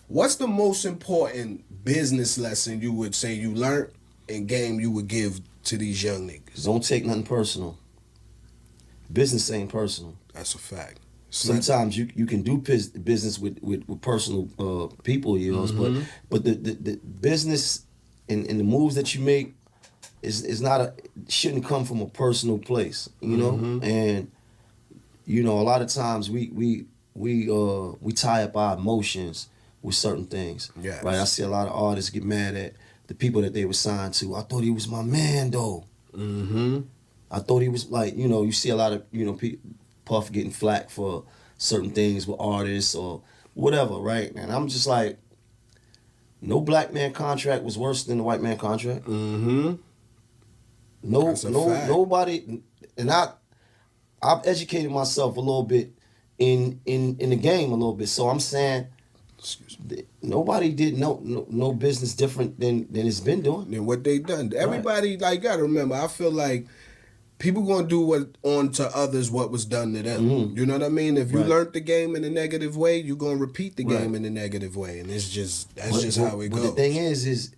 What's the most important business lesson you would say you learned in game you would give to these young niggas? Don't take nothing personal. Business ain't personal. That's a fact. Sometimes you can do business with personal people, you know, but the business and the moves that you make is not shouldn't come from a personal place, you know. And you know, a lot of times we tie up our emotions with certain things. Yes. Right. I see a lot of artists get mad at the people that they were signed to. I thought he was my man though. I thought he was, like, you know, you see a lot of, you know, Puff getting flack for certain things with artists or whatever, right? And I'm just like, no black man contract was worse than the white man contract. Nobody, and I've educated myself a little bit in the game a little bit. So I'm saying, nobody did no business different than it's been doing. Than what they done. Everybody, like, gotta remember, I feel like people gonna do what on to others what was done to them. You know what I mean? If you learned the game in a negative way, you gonna repeat the game in a negative way, and that's just how it goes. But the thing is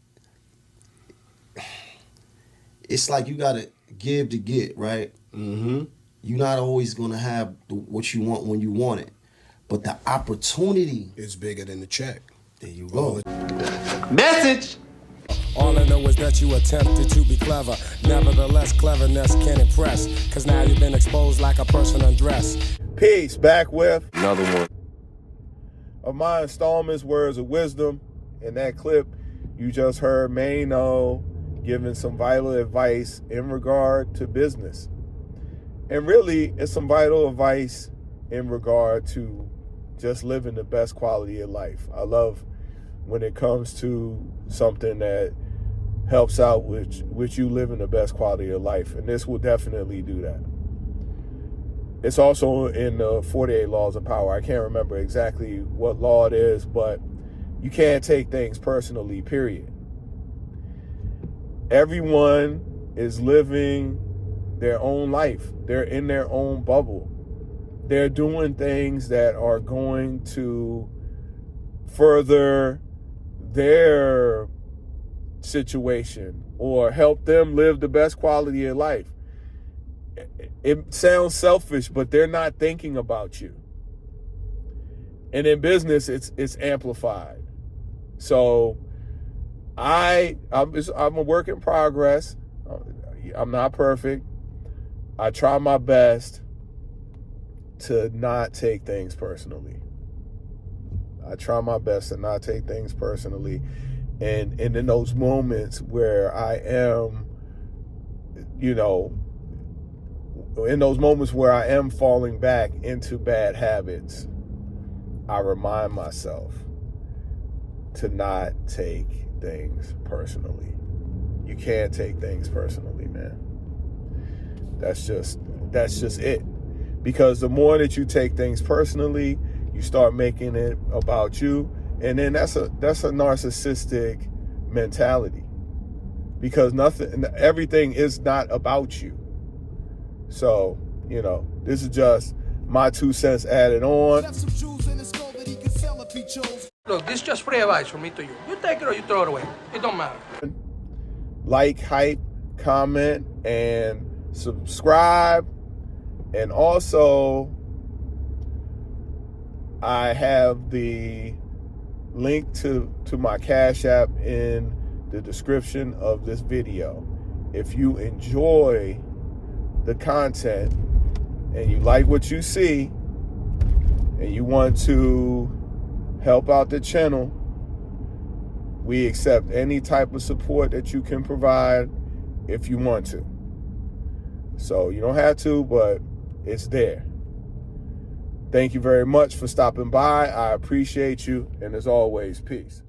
it's like you gotta give to get, right? You're not always gonna have what you want when you want it, but the opportunity is bigger than the check. There you go. Message. All I know is that you attempted to be clever. Nevertheless, cleverness can impress. Cause now you've been exposed like a person undressed. Peace, back with Another one of my installments, Words of Wisdom. In that clip, you just heard Maino giving some vital advice in regard to business. And really, it's some vital advice in regard to just living the best quality of life. I love when it comes to something that helps out with you living the best quality of life. And this will definitely do that. It's also in the 48 Laws of Power. I can't remember exactly what law it is, but you can't take things personally, period. Everyone is living their own life. They're in their own bubble. They're doing things that are going to further their situation or help them live the best quality of life. It sounds selfish, but they're not thinking about you. And in business, it's amplified. So I'm a work in progress. I'm not perfect. I try my best to not take things personally. And in those moments where I am, falling back into bad habits, I remind myself to not take things personally. You can't take things personally, man. That's just it. Because the more that you take things personally, you start making it about you, and then that's a narcissistic mentality. Because everything is not about you. So, this is just my 2 cents added on. Look, this is just free advice from me to you. You take it or you throw it away. It don't matter. Like, hype, comment, and subscribe. And also, I have the link to my Cash App in the description of this video. If you enjoy the content and you like what you see and you want to help out the channel, we accept any type of support that you can provide if you want to. So you don't have to, but it's there. Thank you very much for stopping by. I appreciate you. And as always, peace.